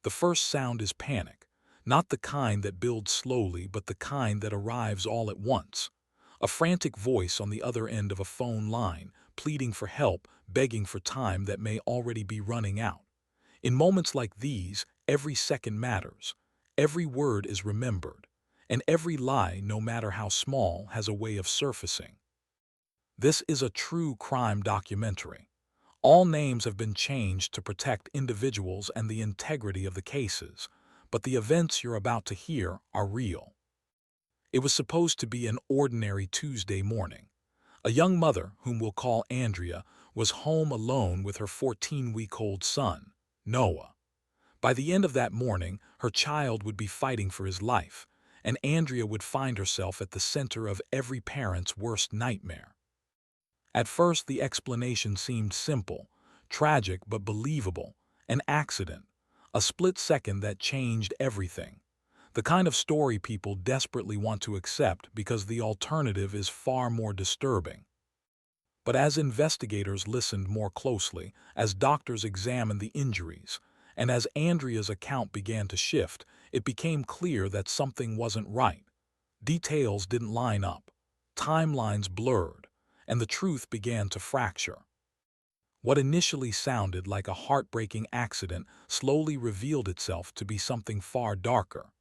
The first sound is panic, not the kind that builds slowly but the kind that arrives all at once. A frantic voice on the other end of a phone line, pleading for help, begging for time that may already be running out. In moments like these, every second matters. Every word is remembered, and every lie, no matter how small, has a way of surfacing. This is a true crime documentary. All names have been changed to protect individuals and the integrity of the cases, but the events you're about to hear are real. It was supposed to be an ordinary Tuesday morning. A young mother, whom we'll call Andrea, was home alone with her 14-week-old son, Noah. By the end of that morning, her child would be fighting for his life, and Andrea would find herself at the center of every parent's worst nightmare. At first, the explanation seemed simple, tragic but believable, an accident, a split second that changed everything. The kind of story people desperately want to accept because the alternative is far more disturbing. But as investigators listened more closely, as doctors examined the injuries, and as Andrea's account began to shift, it became clear that something wasn't right. Details didn't line up, timelines blurred, and the truth began to fracture. What initially sounded like a heartbreaking accident slowly revealed itself to be something far darker.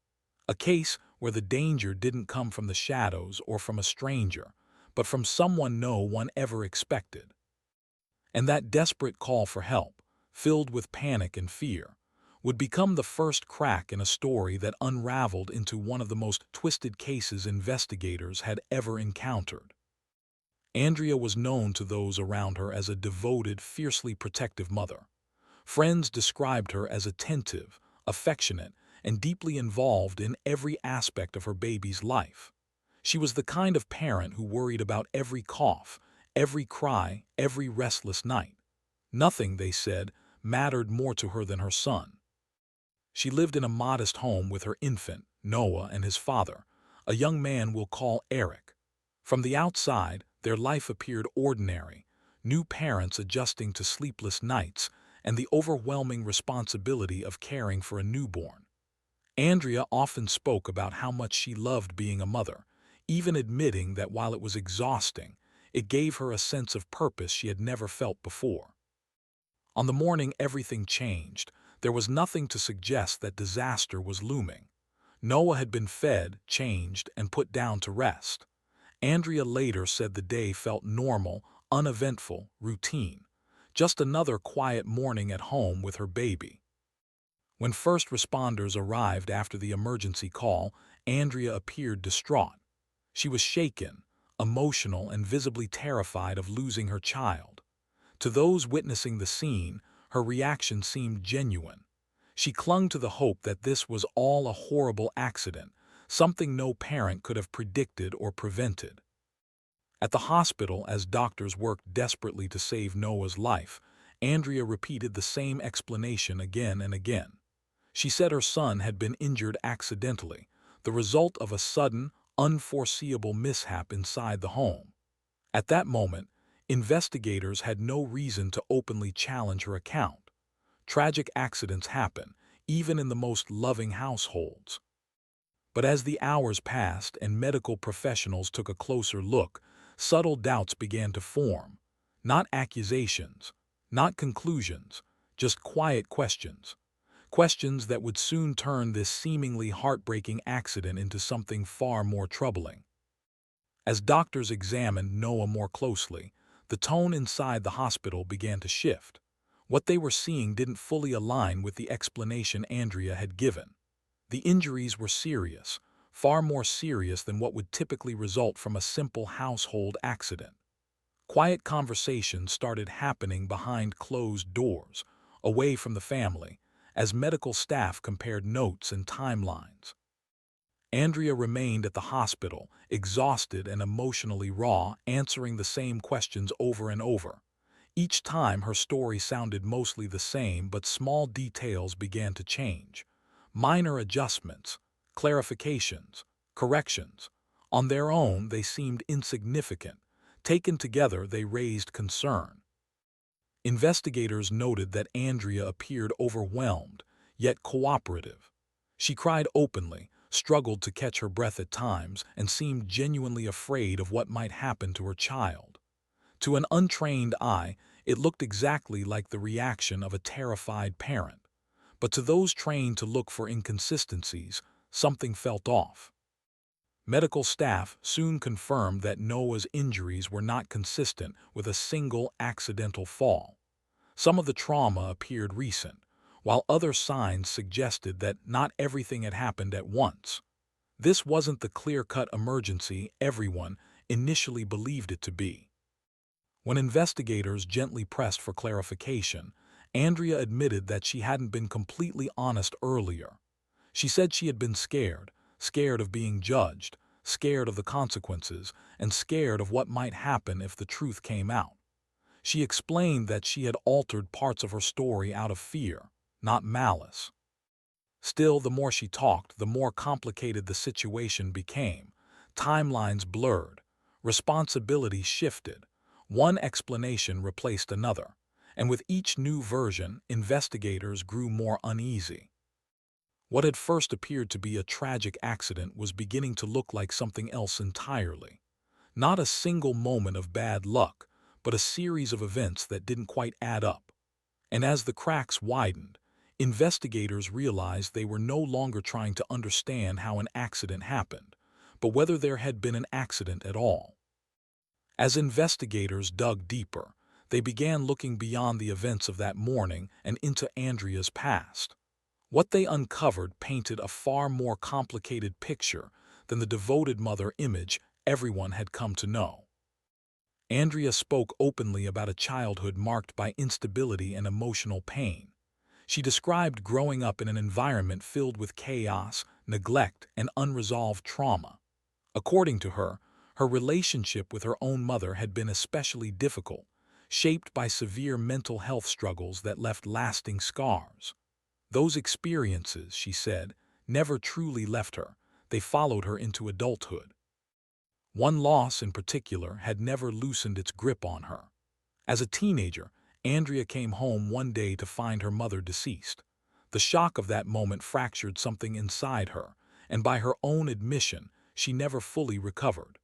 A case where the danger didn't come from the shadows or from a stranger, but from someone no one ever expected. And that desperate call for help, filled with panic and fear, would become the first crack in a story that unraveled into one of the most twisted cases investigators had ever encountered. Andrea was known to those around her as a devoted, fiercely protective mother. Friends described her as attentive, affectionate, and deeply involved in every aspect of her baby's life. She was the kind of parent who worried about every cough, every cry, every restless night. Nothing, they said, mattered more to her than her son. She lived in a modest home with her infant, Noah, and his father, a young man we'll call Eric. From the outside, their life appeared ordinary, new parents adjusting to sleepless nights and the overwhelming responsibility of caring for a newborn. Andrea often spoke about how much she loved being a mother, even admitting that while it was exhausting, it gave her a sense of purpose she had never felt before. On the morning everything changed, there was nothing to suggest that disaster was looming. Noah had been fed, changed, and put down to rest. Andrea later said the day felt normal, uneventful, routine. Just another quiet morning at home with her baby. When first responders arrived after the emergency call, Andrea appeared distraught. She was shaken, emotional, and visibly terrified of losing her child. To those witnessing the scene, her reaction seemed genuine. She clung to the hope that this was all a horrible accident, something no parent could have predicted or prevented. At the hospital, as doctors worked desperately to save Noah's life, Andrea repeated the same explanation again and again. She said her son had been injured accidentally, the result of a sudden, unforeseeable mishap inside the home. At that moment, investigators had no reason to openly challenge her account. Tragic accidents happen, even in the most loving households. But as the hours passed and medical professionals took a closer look, subtle doubts began to form. Not accusations, not conclusions, just quiet questions. Questions that would soon turn this seemingly heartbreaking accident into something far more troubling. As doctors examined Noah more closely, the tone inside the hospital began to shift. What they were seeing didn't fully align with the explanation Andrea had given. The injuries were serious, far more serious than what would typically result from a simple household accident. Quiet conversations started happening behind closed doors, away from the family, as medical staff compared notes and timelines. Andrea remained at the hospital, exhausted and emotionally raw, answering the same questions over and over. Each time her story sounded mostly the same, but small details began to change. Minor adjustments, clarifications, corrections. On their own, they seemed insignificant. Taken together, they raised concern. Investigators noted that Andrea appeared overwhelmed, yet cooperative. She cried openly, struggled to catch her breath at times, and seemed genuinely afraid of what might happen to her child. To an untrained eye, it looked exactly like the reaction of a terrified parent. But to those trained to look for inconsistencies, something felt off. Medical staff soon confirmed that Noah's injuries were not consistent with a single accidental fall. Some of the trauma appeared recent, while other signs suggested that not everything had happened at once. This wasn't the clear-cut emergency everyone initially believed it to be. When investigators gently pressed for clarification, Andrea admitted that she hadn't been completely honest earlier. She said she had been scared, scared of being judged, scared of the consequences, and scared of what might happen if the truth came out. She explained that she had altered parts of her story out of fear, not malice. Still, the more she talked, the more complicated the situation became. Timelines blurred, responsibilities shifted, one explanation replaced another, and with each new version, investigators grew more uneasy. What had first appeared to be a tragic accident was beginning to look like something else entirely. Not a single moment of bad luck, but a series of events that didn't quite add up. And as the cracks widened, investigators realized they were no longer trying to understand how an accident happened, but whether there had been an accident at all. As investigators dug deeper, they began looking beyond the events of that morning and into Andrea's past. What they uncovered painted a far more complicated picture than the devoted mother image everyone had come to know. Andrea spoke openly about a childhood marked by instability and emotional pain. She described growing up in an environment filled with chaos, neglect, and unresolved trauma. According to her, her relationship with her own mother had been especially difficult, shaped by severe mental health struggles that left lasting scars. Those experiences, she said, never truly left her. They followed her into adulthood. One loss in particular had never loosened its grip on her. As a teenager, Andrea came home one day to find her mother deceased. The shock of that moment fractured something inside her, and by her own admission, she never fully recovered.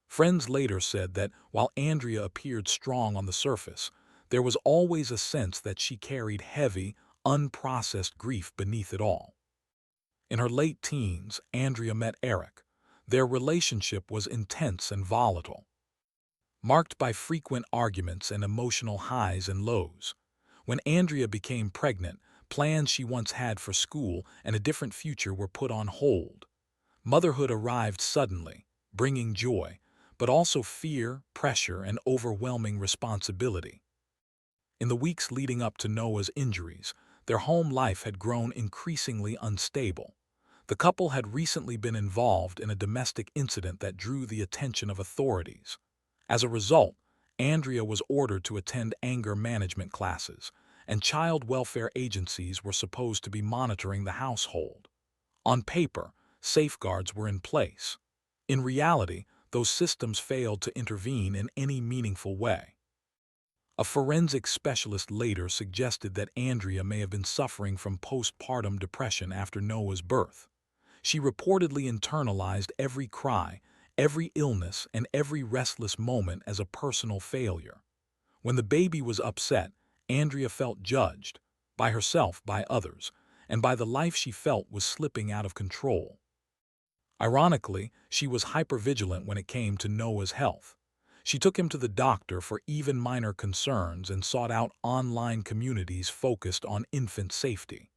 Friends later said that while Andrea appeared strong on the surface, there was always a sense that she carried heavy, unprocessed grief beneath it all. In her late teens, Andrea met Eric. Their relationship was intense and volatile, marked by frequent arguments and emotional highs and lows. When Andrea became pregnant, plans she once had for school and a different future were put on hold. Motherhood arrived suddenly, bringing joy, but also fear, pressure, and overwhelming responsibility. In the weeks leading up to Noah's injuries, their home life had grown increasingly unstable. The couple had recently been involved in a domestic incident that drew the attention of authorities. As a result, Andrea was ordered to attend anger management classes, and child welfare agencies were supposed to be monitoring the household. On paper, safeguards were in place. In reality, those systems failed to intervene in any meaningful way. A forensic specialist later suggested that Andrea may have been suffering from postpartum depression after Noah's birth. She reportedly internalized every cry, every illness, and every restless moment as a personal failure. When the baby was upset, Andrea felt judged, by herself, by others, and by the life she felt was slipping out of control. Ironically, she was hypervigilant when it came to Noah's health. She took him to the doctor for even minor concerns and sought out online communities focused on infant safety.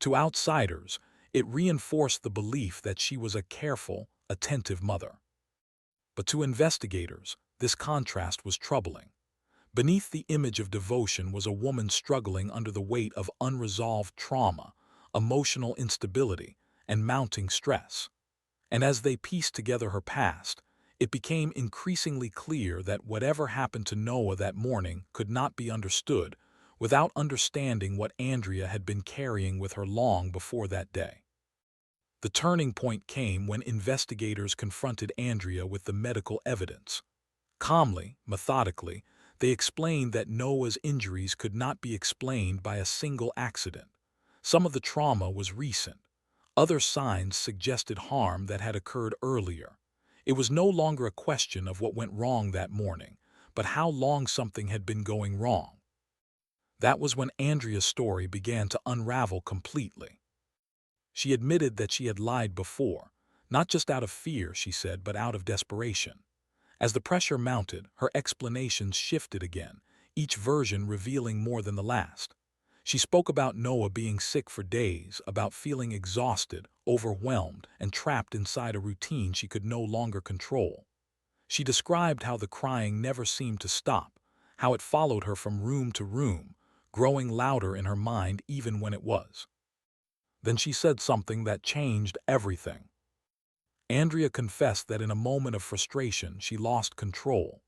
To outsiders, it reinforced the belief that she was a careful, attentive mother. But to investigators, this contrast was troubling. Beneath the image of devotion was a woman struggling under the weight of unresolved trauma, emotional instability, and mounting stress. And as they pieced together her past, it became increasingly clear that whatever happened to Noah that morning could not be understood without understanding what Andrea had been carrying with her long before that day. The turning point came when investigators confronted Andrea with the medical evidence. Calmly, methodically, they explained that Noah's injuries could not be explained by a single accident. Some of the trauma was recent. Other signs suggested harm that had occurred earlier. It was no longer a question of what went wrong that morning, but how long something had been going wrong. That was when Andrea's story began to unravel completely. She admitted that she had lied before, not just out of fear, she said, but out of desperation. As the pressure mounted, her explanations shifted again, each version revealing more than the last. She spoke about Noah being sick for days, about feeling exhausted, overwhelmed, and trapped inside a routine she could no longer control. She described how the crying never seemed to stop, how it followed her from room to room, growing louder in her mind even when it was. Then she said something that changed everything. Andrea confessed that in a moment of frustration she lost control.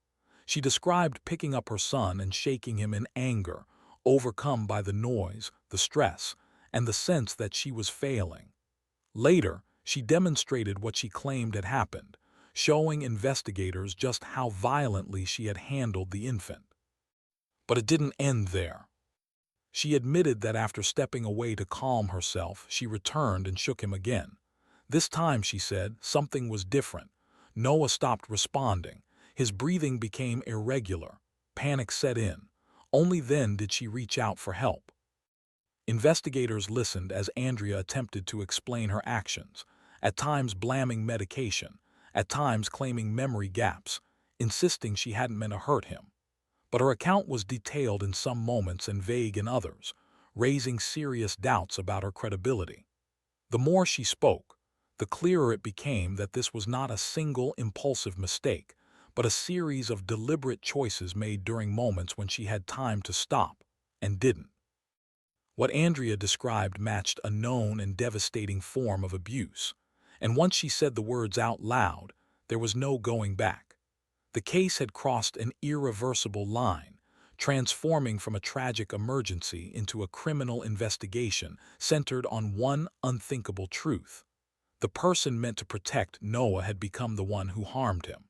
She described picking up her son and shaking him in anger, overcome by the noise, the stress, and the sense that she was failing. Later, she demonstrated what she claimed had happened, showing investigators just how violently she had handled the infant. But it didn't end there. She admitted that after stepping away to calm herself, she returned and shook him again. This time, she said, something was different. Noah stopped responding. His breathing became irregular. Panic set in. Only then did she reach out for help. Investigators listened as Andrea attempted to explain her actions, at times blaming medication, at times claiming memory gaps, insisting she hadn't meant to hurt him. But her account was detailed in some moments and vague in others, raising serious doubts about her credibility. The more she spoke, the clearer it became that this was not a single impulsive mistake, but a series of deliberate choices made during moments when she had time to stop, and didn't. What Andrea described matched a known and devastating form of abuse, and once she said the words out loud, there was no going back. The case had crossed an irreversible line, transforming from a tragic emergency into a criminal investigation centered on one unthinkable truth. The person meant to protect Noah had become the one who harmed him.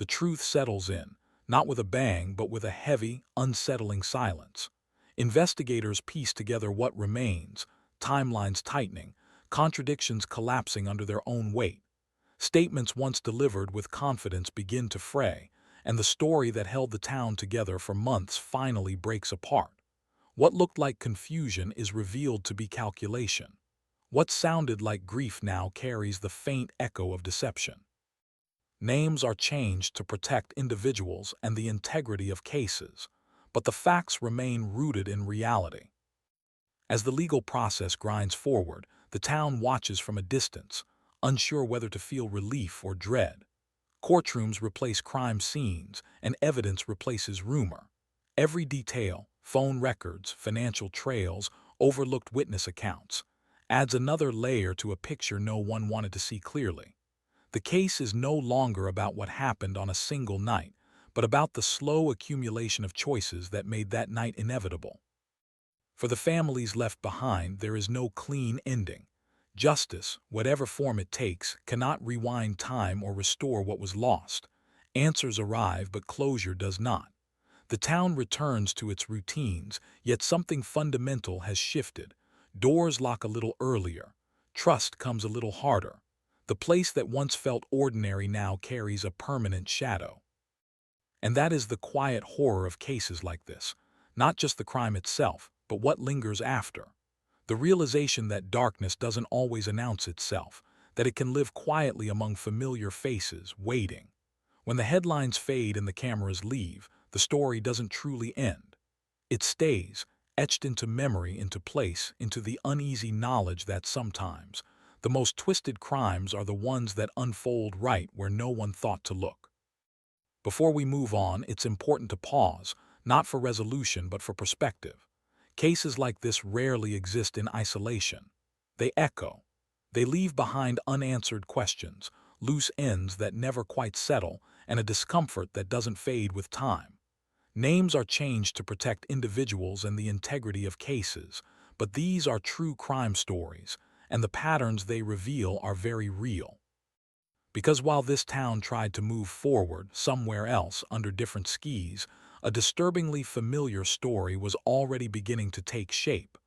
The truth settles in, not with a bang, but with a heavy, unsettling silence. Investigators piece together what remains, timelines tightening, contradictions collapsing under their own weight. Statements once delivered with confidence begin to fray, and the story that held the town together for months finally breaks apart. What looked like confusion is revealed to be calculation. What sounded like grief now carries the faint echo of deception. Names are changed to protect individuals and the integrity of cases, but the facts remain rooted in reality. As the legal process grinds forward, the town watches from a distance, unsure whether to feel relief or dread. Courtrooms replace crime scenes, and evidence replaces rumor. Every detail, phone records, financial trails, overlooked witness accounts, adds another layer to a picture no one wanted to see clearly. The case is no longer about what happened on a single night, but about the slow accumulation of choices that made that night inevitable. For the families left behind, there is no clean ending. Justice, whatever form it takes, cannot rewind time or restore what was lost. Answers arrive, but closure does not. The town returns to its routines, yet something fundamental has shifted. Doors lock a little earlier. Trust comes a little harder. The place that once felt ordinary now carries a permanent shadow. And that is the quiet horror of cases like this. Not just the crime itself, but what lingers after. The realization that darkness doesn't always announce itself, that it can live quietly among familiar faces, waiting. When the headlines fade and the cameras leave, the story doesn't truly end. It stays, etched into memory, into place, into the uneasy knowledge that sometimes the most twisted crimes are the ones that unfold right where no one thought to look. Before we move on, it's important to pause, not for resolution but for perspective. Cases like this rarely exist in isolation. They echo. They leave behind unanswered questions, loose ends that never quite settle, and a discomfort that doesn't fade with time. Names are changed to protect individuals and the integrity of cases, but these are true crime stories, and the patterns they reveal are very real. Because while this town tried to move forward somewhere else under different skis, a disturbingly familiar story was already beginning to take shape.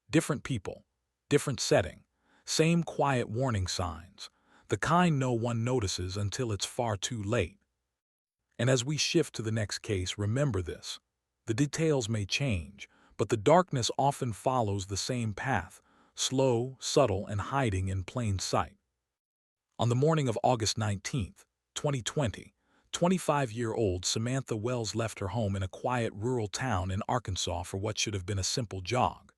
Different people, different setting, same quiet warning signs, the kind no one notices until it's far too late. And as we shift to the next case, remember this. The details may change, but the darkness often follows the same path, slow, subtle, and hiding in plain sight. On the morning of August 19th, 2020, 25-year-old Samantha Wells left her home in a quiet rural town in Arkansas for what should have been a simple jog.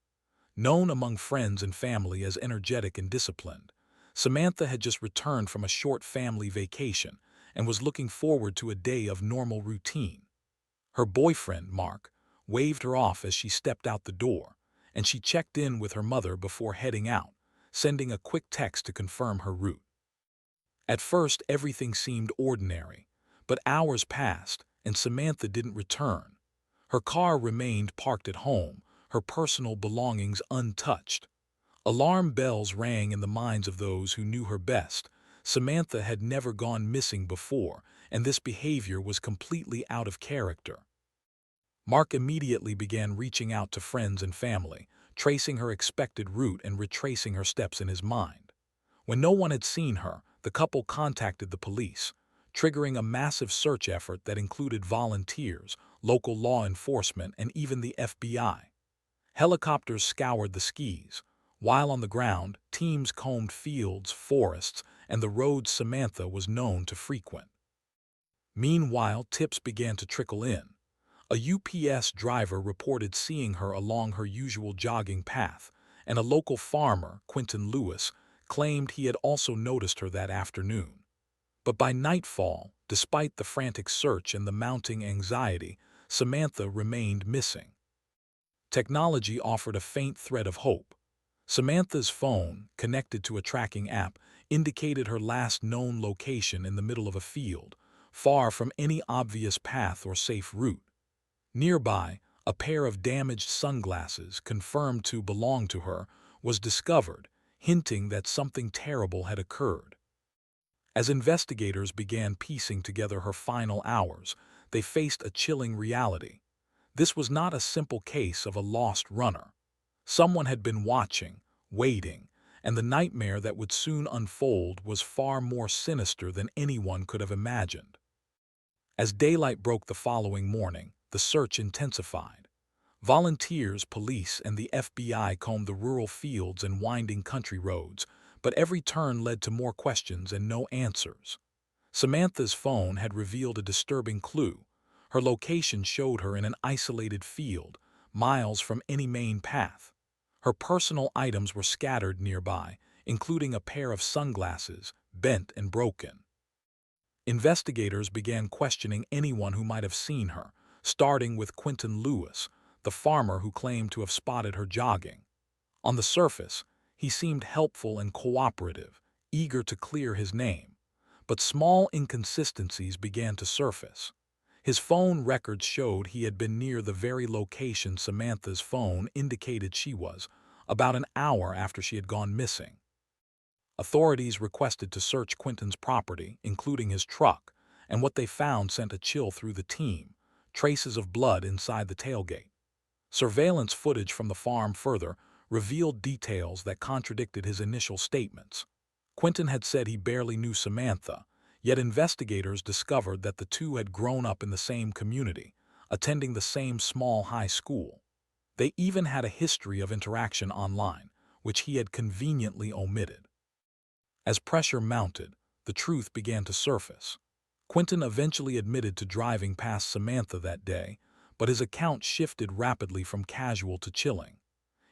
Known among friends and family as energetic and disciplined, Samantha had just returned from a short family vacation and was looking forward to a day of normal routine. Her boyfriend, Mark, waved her off as she stepped out the door, and she checked in with her mother before heading out, sending a quick text to confirm her route. At first, everything seemed ordinary, but hours passed and Samantha didn't return. Her car remained parked at home, her personal belongings untouched. Alarm bells rang in the minds of those who knew her best. Samantha had never gone missing before, and this behavior was completely out of character. Mark immediately began reaching out to friends and family, tracing her expected route and retracing her steps in his mind. When no one had seen her, the couple contacted the police, triggering a massive search effort that included volunteers, local law enforcement, and even the FBI. Helicopters scoured the skis, while on the ground, teams combed fields, forests, and the roads Samantha was known to frequent. Meanwhile, tips began to trickle in. A UPS driver reported seeing her along her usual jogging path, and a local farmer, Quentin Lewis, claimed he had also noticed her that afternoon. But by nightfall, despite the frantic search and the mounting anxiety, Samantha remained missing. Technology offered a faint thread of hope. Samantha's phone, connected to a tracking app, indicated her last known location in the middle of a field, far from any obvious path or safe route. Nearby, a pair of damaged sunglasses, confirmed to belong to her, was discovered, hinting that something terrible had occurred. As investigators began piecing together her final hours, they faced a chilling reality. This was not a simple case of a lost runner. Someone had been watching, waiting, and the nightmare that would soon unfold was far more sinister than anyone could have imagined. As daylight broke the following morning, the search intensified. Volunteers, police, and the FBI combed the rural fields and winding country roads, but every turn led to more questions and no answers. Samantha's phone had revealed a disturbing clue. Her location showed her in an isolated field, miles from any main path. Her personal items were scattered nearby, including a pair of sunglasses, bent and broken. Investigators began questioning anyone who might have seen her, starting with Quentin Lewis, the farmer who claimed to have spotted her jogging. On the surface, he seemed helpful and cooperative, eager to clear his name. But small inconsistencies began to surface. His phone records showed he had been near the very location Samantha's phone indicated she was, about an hour after she had gone missing. Authorities requested to search Quentin's property, including his truck, and what they found sent a chill through the team: traces of blood inside the tailgate. Surveillance footage from the farm further revealed details that contradicted his initial statements. Quentin had said he barely knew Samantha, yet investigators discovered that the two had grown up in the same community, attending the same small high school. They even had a history of interaction online, which he had conveniently omitted. As pressure mounted, the truth began to surface. Quentin eventually admitted to driving past Samantha that day, but his account shifted rapidly from casual to chilling.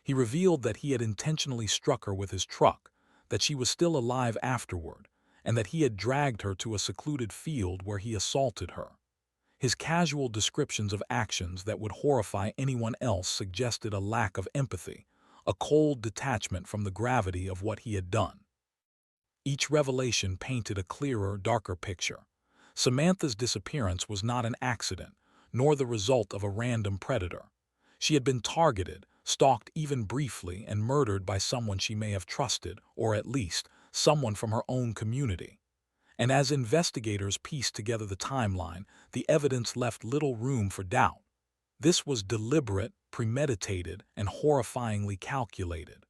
He revealed that he had intentionally struck her with his truck, that she was still alive afterward, and that he had dragged her to a secluded field where he assaulted her. His casual descriptions of actions that would horrify anyone else suggested a lack of empathy, a cold detachment from the gravity of what he had done. Each revelation painted a clearer, darker picture. Samantha's disappearance was not an accident, nor the result of a random predator. She had been targeted, stalked even briefly, and murdered by someone she may have trusted, or at least, someone from her own community. And as investigators pieced together the timeline, the evidence left little room for doubt. This was deliberate, premeditated, and horrifyingly calculated.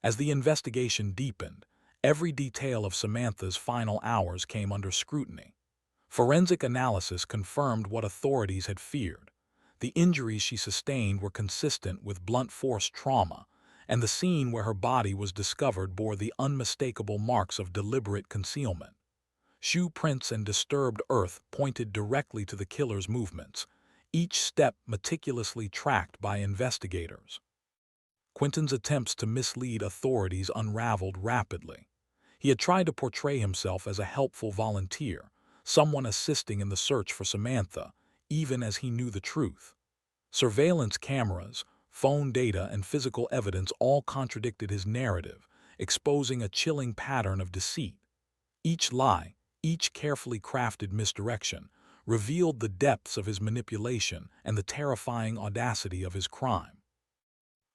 As the investigation deepened, every detail of Samantha's final hours came under scrutiny. Forensic analysis confirmed what authorities had feared. The injuries she sustained were consistent with blunt force trauma, and the scene where her body was discovered bore the unmistakable marks of deliberate concealment. Shoe prints and disturbed earth pointed directly to the killer's movements, each step meticulously tracked by investigators. Quentin's attempts to mislead authorities unraveled rapidly. He had tried to portray himself as a helpful volunteer, someone assisting in the search for Samantha, even as he knew the truth. Surveillance cameras, phone data, and physical evidence all contradicted his narrative, exposing a chilling pattern of deceit. Each lie, each carefully crafted misdirection, revealed the depths of his manipulation and the terrifying audacity of his crime.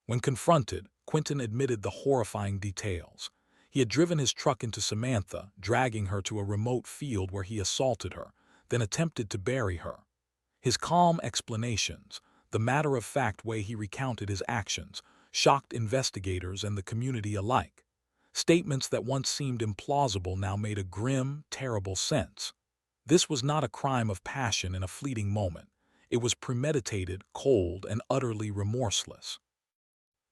When confronted, Quentin admitted the horrifying details. He had driven his truck into Samantha, dragging her to a remote field where he assaulted her, then attempted to bury her. His calm explanations, the matter-of-fact way he recounted his actions, shocked investigators and the community alike. Statements that once seemed implausible now made a grim, terrible sense. This was not a crime of passion in a fleeting moment. It was premeditated, cold, and utterly remorseless.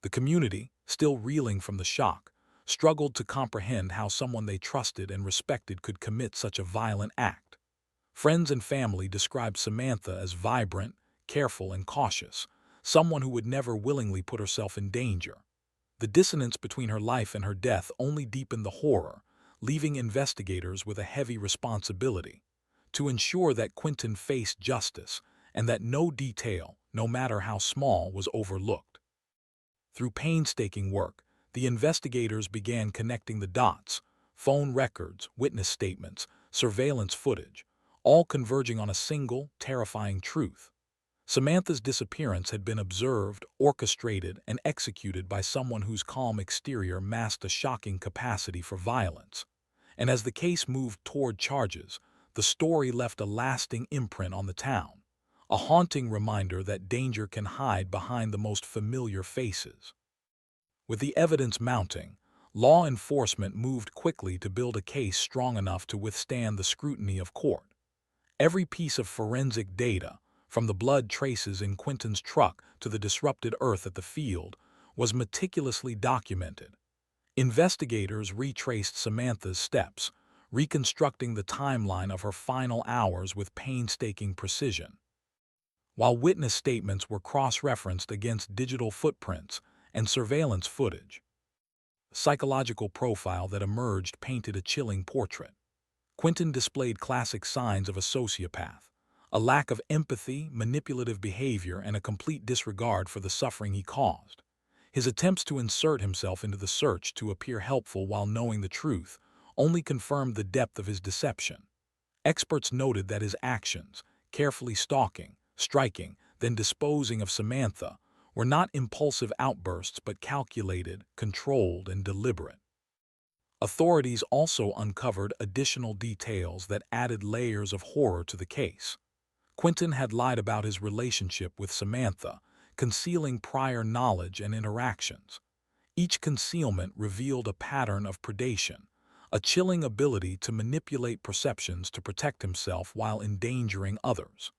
The community, still reeling from the shock, struggled to comprehend how someone they trusted and respected could commit such a violent act. Friends and family described Samantha as vibrant, careful, and cautious, someone who would never willingly put herself in danger. The dissonance between her life and her death only deepened the horror, leaving investigators with a heavy responsibility to ensure that Quentin faced justice and that no detail, no matter how small, was overlooked. Through painstaking work, the investigators began connecting the dots: phone records, witness statements, surveillance footage, all converging on a single, terrifying truth. Samantha's disappearance had been observed, orchestrated, and executed by someone whose calm exterior masked a shocking capacity for violence. And as the case moved toward charges, the story left a lasting imprint on the town, a haunting reminder that danger can hide behind the most familiar faces. With the evidence mounting, law enforcement moved quickly to build a case strong enough to withstand the scrutiny of court. Every piece of forensic data, from the blood traces in Quentin's truck to the disrupted earth at the field, was meticulously documented. Investigators retraced Samantha's steps, reconstructing the timeline of her final hours with painstaking precision. While witness statements were cross-referenced against digital footprints and surveillance footage, the psychological profile that emerged painted a chilling portrait. Quentin displayed classic signs of a sociopath: a lack of empathy, manipulative behavior, and a complete disregard for the suffering he caused. His attempts to insert himself into the search to appear helpful while knowing the truth only confirmed the depth of his deception. Experts noted that his actions, carefully stalking, striking, then disposing of Samantha, were not impulsive outbursts but calculated, controlled, and deliberate. Authorities also uncovered additional details that added layers of horror to the case. Quentin had lied about his relationship with Samantha, concealing prior knowledge and interactions. Each concealment revealed a pattern of predation, a chilling ability to manipulate perceptions to protect himself while endangering others.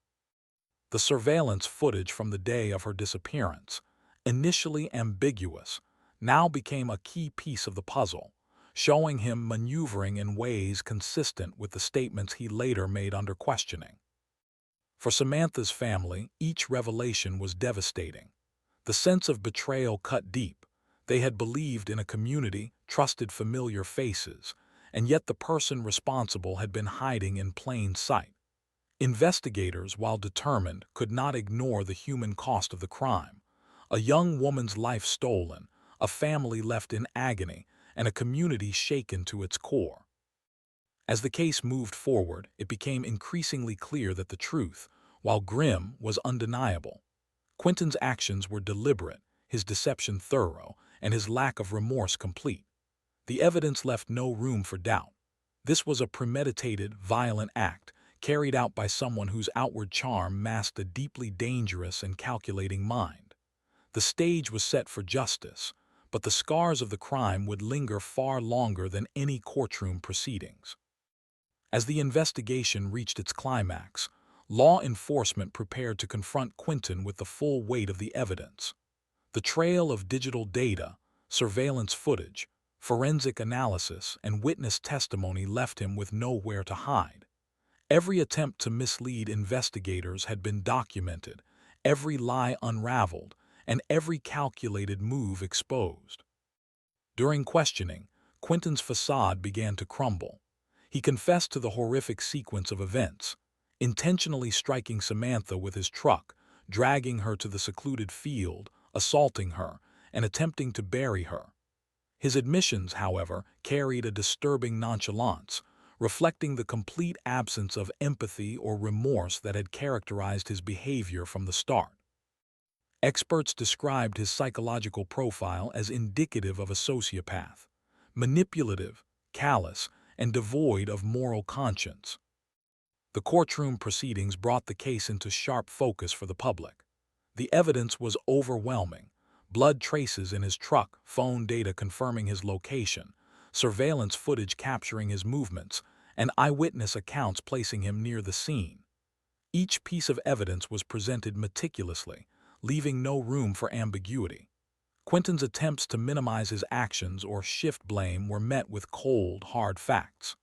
The surveillance footage from the day of her disappearance, initially ambiguous, now became a key piece of the puzzle, showing him maneuvering in ways consistent with the statements he later made under questioning. For Samantha's family, each revelation was devastating. The sense of betrayal cut deep. They had believed in a community, trusted familiar faces, and yet the person responsible had been hiding in plain sight. Investigators, while determined, could not ignore the human cost of the crime: a young woman's life stolen, a family left in agony, and a community shaken to its core. As the case moved forward, it became increasingly clear that the truth, while grim, was undeniable. Quentin's actions were deliberate, his deception thorough, and his lack of remorse complete. The evidence left no room for doubt. This was a premeditated, violent act, carried out by someone whose outward charm masked a deeply dangerous and calculating mind. The stage was set for justice, but the scars of the crime would linger far longer than any courtroom proceedings. As the investigation reached its climax, law enforcement prepared to confront Quentin with the full weight of the evidence. The trail of digital data, surveillance footage, forensic analysis, and witness testimony left him with nowhere to hide. Every attempt to mislead investigators had been documented, every lie unraveled, and every calculated move exposed. During questioning, Quentin's facade began to crumble. He confessed to the horrific sequence of events, intentionally striking Samantha with his truck, dragging her to the secluded field, assaulting her, and attempting to bury her. His admissions, however, carried a disturbing nonchalance, reflecting the complete absence of empathy or remorse that had characterized his behavior from the start. Experts described his psychological profile as indicative of a sociopath, manipulative, callous, and devoid of moral conscience. The courtroom proceedings brought the case into sharp focus for the public. The evidence was overwhelming: blood traces in his truck, phone data confirming his location, surveillance footage capturing his movements, and eyewitness accounts placing him near the scene. Each piece of evidence was presented meticulously, leaving no room for ambiguity. Quentin's attempts to minimize his actions or shift blame were met with cold, hard facts.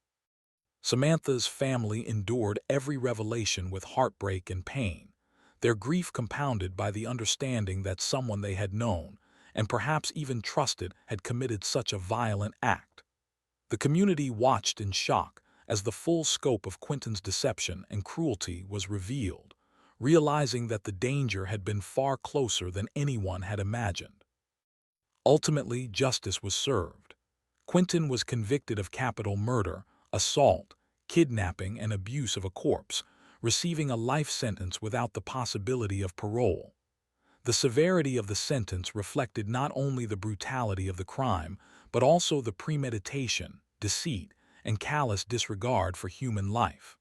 Samantha's family endured every revelation with heartbreak and pain, their grief compounded by the understanding that someone they had known, and perhaps even trusted, had committed such a violent act. The community watched in shock as the full scope of Quentin's deception and cruelty was revealed, realizing that the danger had been far closer than anyone had imagined. Ultimately, justice was served. Quentin was convicted of capital murder, assault, kidnapping, and abuse of a corpse, receiving a life sentence without the possibility of parole. The severity of the sentence reflected not only the brutality of the crime, but also the premeditation, deceit, and callous disregard for human life.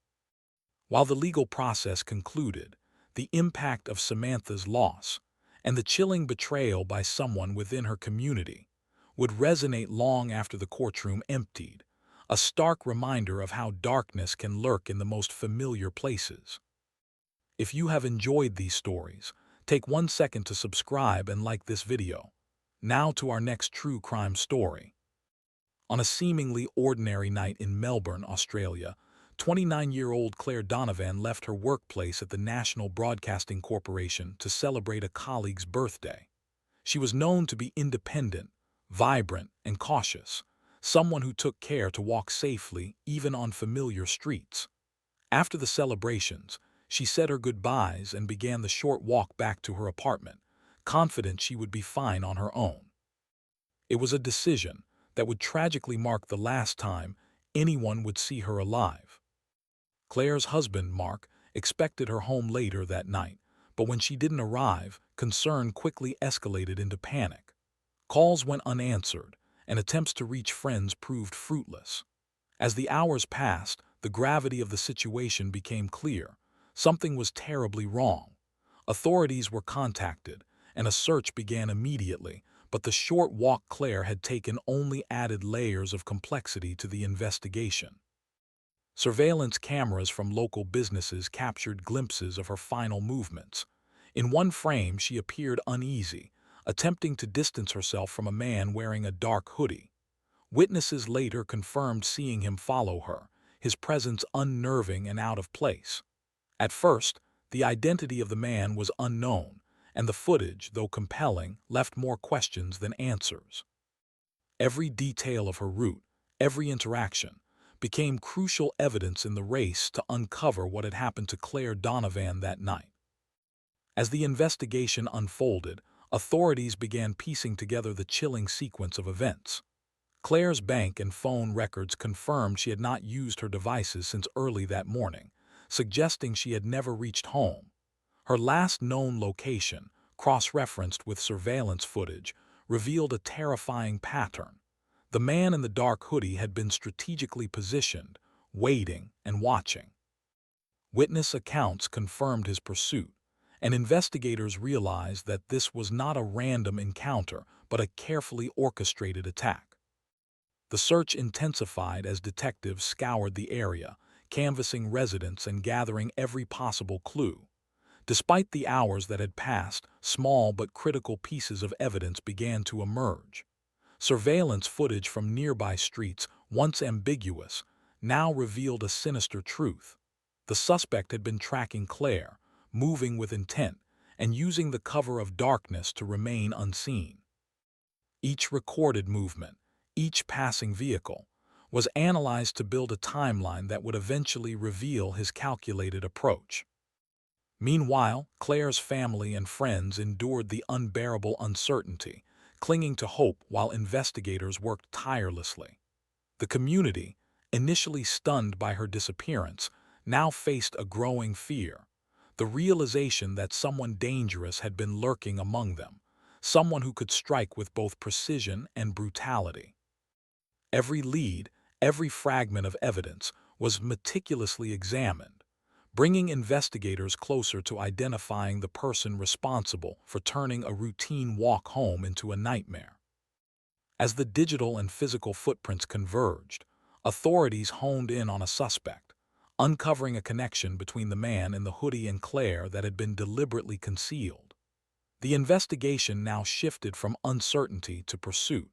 While the legal process concluded, the impact of Samantha's loss, and the chilling betrayal by someone within her community, would resonate long after the courtroom emptied, a stark reminder of how darkness can lurk in the most familiar places. If you have enjoyed these stories, take 1 second to subscribe and like this video. Now to our next true crime story. On a seemingly ordinary night in Melbourne, Australia, 29-year-old Claire Donovan left her workplace at the National Broadcasting Corporation to celebrate a colleague's birthday. She was known to be independent, vibrant, and cautious, someone who took care to walk safely even on familiar streets. After the celebrations, she said her goodbyes and began the short walk back to her apartment, confident she would be fine on her own. It was a decision that would tragically mark the last time anyone would see her alive. Claire's husband, Mark, expected her home later that night, but when she didn't arrive, concern quickly escalated into panic. Calls went unanswered, and attempts to reach friends proved fruitless. As the hours passed, the gravity of the situation became clear. Something was terribly wrong. Authorities were contacted, and a search began immediately, but the short walk Claire had taken only added layers of complexity to the investigation. Surveillance cameras from local businesses captured glimpses of her final movements. In one frame, she appeared uneasy, attempting to distance herself from a man wearing a dark hoodie. Witnesses later confirmed seeing him follow her, his presence unnerving and out of place. At first, the identity of the man was unknown, and the footage, though compelling, left more questions than answers. Every detail of her route, every interaction, became crucial evidence in the race to uncover what had happened to Claire Donovan that night. As the investigation unfolded, authorities began piecing together the chilling sequence of events. Claire's bank and phone records confirmed she had not used her devices since early that morning, suggesting she had never reached home. Her last known location, cross-referenced with surveillance footage, revealed a terrifying pattern. The man in the dark hoodie had been strategically positioned, waiting and watching. Witness accounts confirmed his pursuit, and investigators realized that this was not a random encounter but a carefully orchestrated attack. The search intensified as detectives scoured the area, canvassing residents and gathering every possible clue. Despite the hours that had passed, small but critical pieces of evidence began to emerge. Surveillance footage from nearby streets, once ambiguous, now revealed a sinister truth. The suspect had been tracking Claire, moving with intent, and using the cover of darkness to remain unseen. Each recorded movement, each passing vehicle, was analyzed to build a timeline that would eventually reveal his calculated approach. Meanwhile, Claire's family and friends endured the unbearable uncertainty, clinging to hope while investigators worked tirelessly. The community, initially stunned by her disappearance, now faced a growing fear, the realization that someone dangerous had been lurking among them, someone who could strike with both precision and brutality. Every lead, every fragment of evidence was meticulously examined, bringing investigators closer to identifying the person responsible for turning a routine walk home into a nightmare. As the digital and physical footprints converged, authorities honed in on a suspect, uncovering a connection between the man in the hoodie and Claire that had been deliberately concealed. The investigation now shifted from uncertainty to pursuit,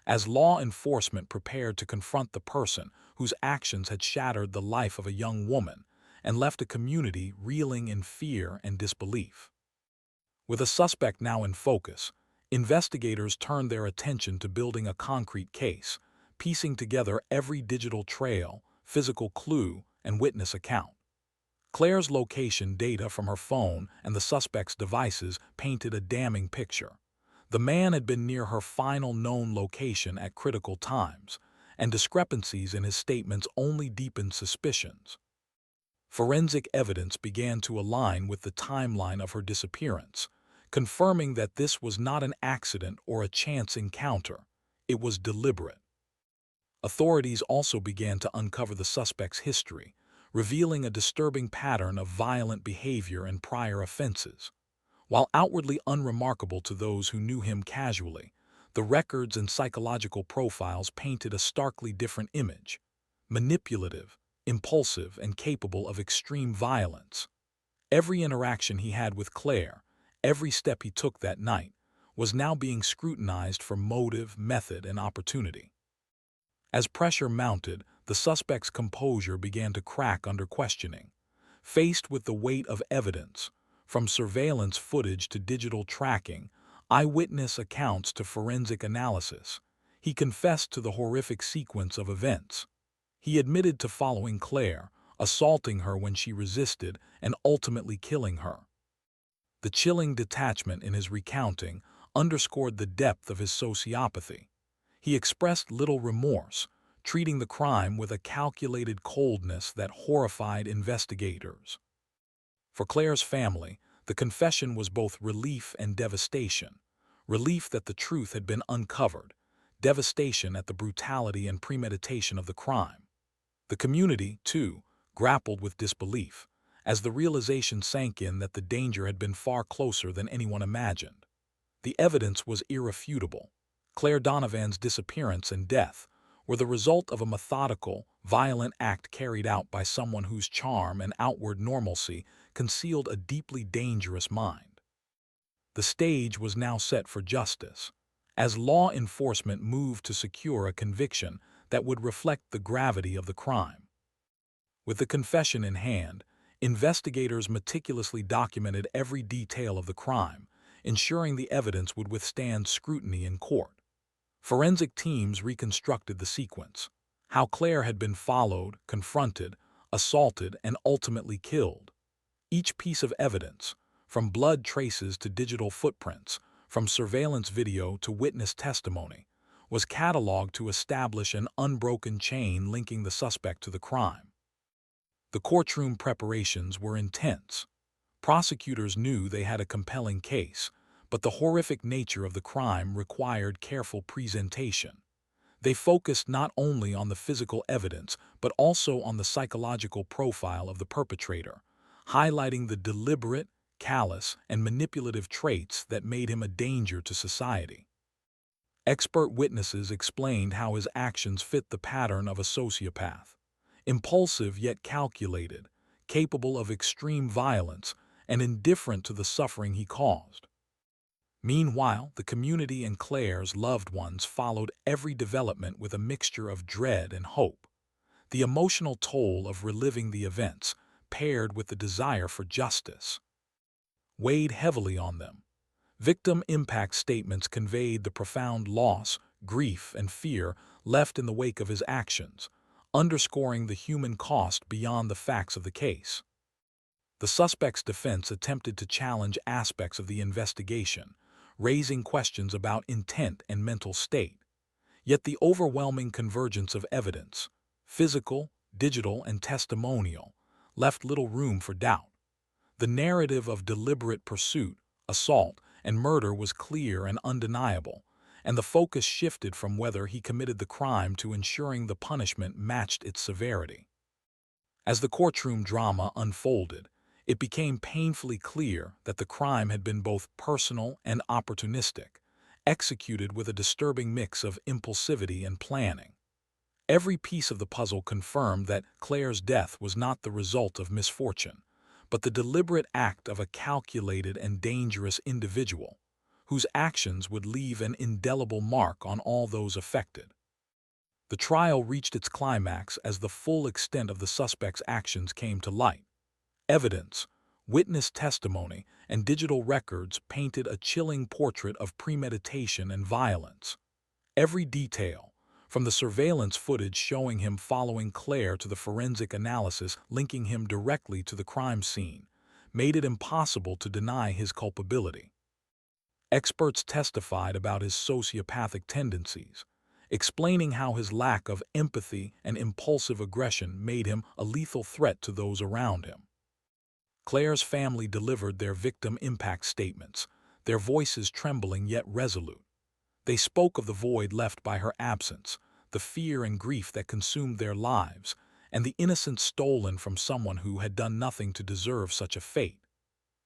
as law enforcement prepared to confront the person whose actions had shattered the life of a young woman and left a community reeling in fear and disbelief. With a suspect now in focus, investigators turned their attention to building a concrete case, piecing together every digital trail, physical clue, and witness account. Claire's location data from her phone and the suspect's devices painted a damning picture. The man had been near her final known location at critical times, and discrepancies in his statements only deepened suspicions. Forensic evidence began to align with the timeline of her disappearance, confirming that this was not an accident or a chance encounter. It was deliberate. Authorities also began to uncover the suspect's history, revealing a disturbing pattern of violent behavior and prior offenses. While outwardly unremarkable to those who knew him casually, the records and psychological profiles painted a starkly different image: manipulative, impulsive, and capable of extreme violence. Every interaction he had with Claire, every step he took that night, was now being scrutinized for motive, method, and opportunity. As pressure mounted, the suspect's composure began to crack under questioning. Faced with the weight of evidence, from surveillance footage to digital tracking, eyewitness accounts to forensic analysis, he confessed to the horrific sequence of events. He admitted to following Claire, assaulting her when she resisted, and ultimately killing her. The chilling detachment in his recounting underscored the depth of his sociopathy. He expressed little remorse, treating the crime with a calculated coldness that horrified investigators. For Claire's family, the confession was both relief and devastation. Relief that the truth had been uncovered, devastation at the brutality and premeditation of the crime. The community, too, grappled with disbelief, as the realization sank in that the danger had been far closer than anyone imagined. The evidence was irrefutable. Claire Donovan's disappearance and death were the result of a methodical, violent act carried out by someone whose charm and outward normalcy concealed a deeply dangerous mind. The stage was now set for justice, as law enforcement moved to secure a conviction that would reflect the gravity of the crime. With the confession in hand, investigators meticulously documented every detail of the crime, ensuring the evidence would withstand scrutiny in court. Forensic teams reconstructed the sequence: how Claire had been followed, confronted, assaulted, and ultimately killed. Each piece of evidence, from blood traces to digital footprints, from surveillance video to witness testimony, was cataloged to establish an unbroken chain linking the suspect to the crime. The courtroom preparations were intense. Prosecutors knew they had a compelling case, but the horrific nature of the crime required careful presentation. They focused not only on the physical evidence, but also on the psychological profile of the perpetrator, highlighting the deliberate, callous, and manipulative traits that made him a danger to society. Expert witnesses explained how his actions fit the pattern of a sociopath: impulsive yet calculated, capable of extreme violence, and indifferent to the suffering he caused. Meanwhile, the community and Claire's loved ones followed every development with a mixture of dread and hope. The emotional toll of reliving the events, paired with the desire for justice, weighed heavily on them. Victim impact statements conveyed the profound loss, grief, and fear left in the wake of his actions, underscoring the human cost beyond the facts of the case. The suspect's defense attempted to challenge aspects of the investigation, raising questions about intent and mental state. Yet the overwhelming convergence of evidence, physical, digital, and testimonial, left little room for doubt. The narrative of deliberate pursuit, assault, and murder was clear and undeniable, and the focus shifted from whether he committed the crime to ensuring the punishment matched its severity. As the courtroom drama unfolded, it became painfully clear that the crime had been both personal and opportunistic, executed with a disturbing mix of impulsivity and planning. Every piece of the puzzle confirmed that Claire's death was not the result of misfortune, but the deliberate act of a calculated and dangerous individual, whose actions would leave an indelible mark on all those affected. The trial reached its climax as the full extent of the suspect's actions came to light. Evidence, witness testimony, and digital records painted a chilling portrait of premeditation and violence. Every detail, from the surveillance footage showing him following Claire to the forensic analysis linking him directly to the crime scene, made it impossible to deny his culpability. Experts testified about his sociopathic tendencies, explaining how his lack of empathy and impulsive aggression made him a lethal threat to those around him. Claire's family delivered their victim impact statements, their voices trembling yet resolute. They spoke of the void left by her absence, the fear and grief that consumed their lives, and the innocence stolen from someone who had done nothing to deserve such a fate.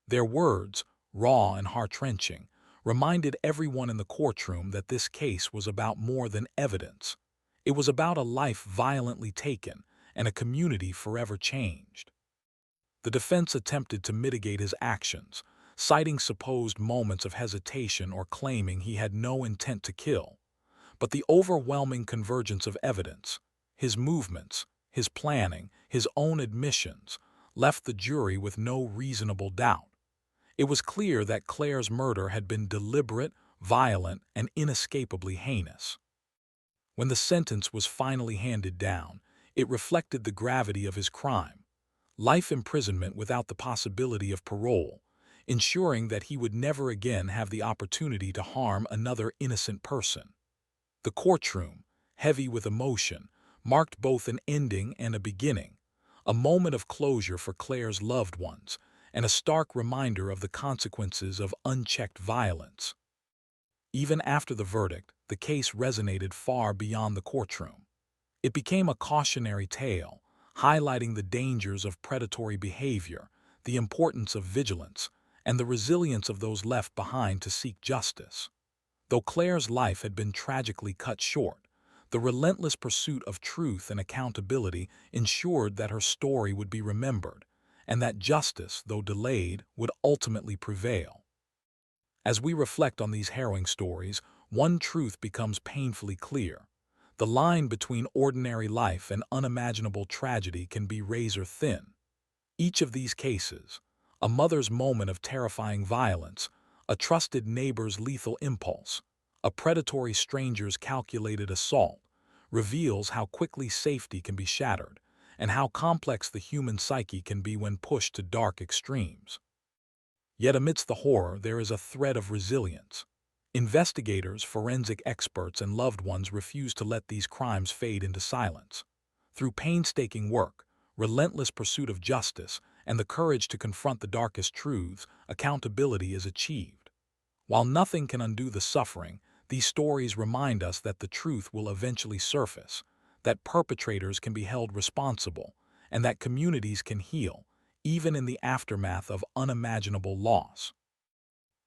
Their words, raw and heart-wrenching, reminded everyone in the courtroom that this case was about more than evidence. It was about a life violently taken and a community forever changed. The defense attempted to mitigate his actions, citing supposed moments of hesitation or claiming he had no intent to kill. But the overwhelming convergence of evidence, his movements, his planning, his own admissions, left the jury with no reasonable doubt. It was clear that Claire's murder had been deliberate, violent, and inescapably heinous. When the sentence was finally handed down, it reflected the gravity of his crime: life imprisonment without the possibility of parole, ensuring that he would never again have the opportunity to harm another innocent person. The courtroom, heavy with emotion, marked both an ending and a beginning, a moment of closure for Claire's loved ones, and a stark reminder of the consequences of unchecked violence. Even after the verdict, the case resonated far beyond the courtroom. It became a cautionary tale, highlighting the dangers of predatory behavior, the importance of vigilance, and the resilience of those left behind to seek justice. Though Claire's life had been tragically cut short, the relentless pursuit of truth and accountability ensured that her story would be remembered, and that justice, though delayed, would ultimately prevail. As we reflect on these harrowing stories, one truth becomes painfully clear: the line between ordinary life and unimaginable tragedy can be razor thin. Each of these cases, a mother's moment of terrifying violence, a trusted neighbor's lethal impulse, a predatory stranger's calculated assault, reveals how quickly safety can be shattered and how complex the human psyche can be when pushed to dark extremes. Yet amidst the horror, there is a thread of resilience. Investigators, forensic experts, and loved ones refuse to let these crimes fade into silence. Through painstaking work, relentless pursuit of justice, and the courage to confront the darkest truths, accountability is achieved. While nothing can undo the suffering, these stories remind us that the truth will eventually surface, that perpetrators can be held responsible, and that communities can heal, even in the aftermath of unimaginable loss.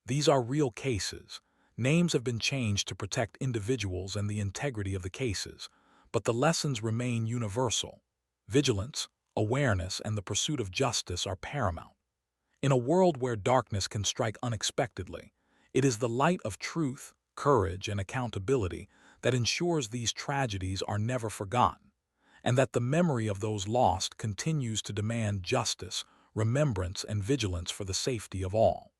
These are real cases. Names have been changed to protect individuals and the integrity of the cases, but the lessons remain universal. Vigilance, awareness, and the pursuit of justice are paramount. In a world where darkness can strike unexpectedly, it is the light of truth, courage, and accountability that ensures these tragedies are never forgotten, and that the memory of those lost continues to demand justice, remembrance, and vigilance for the safety of all.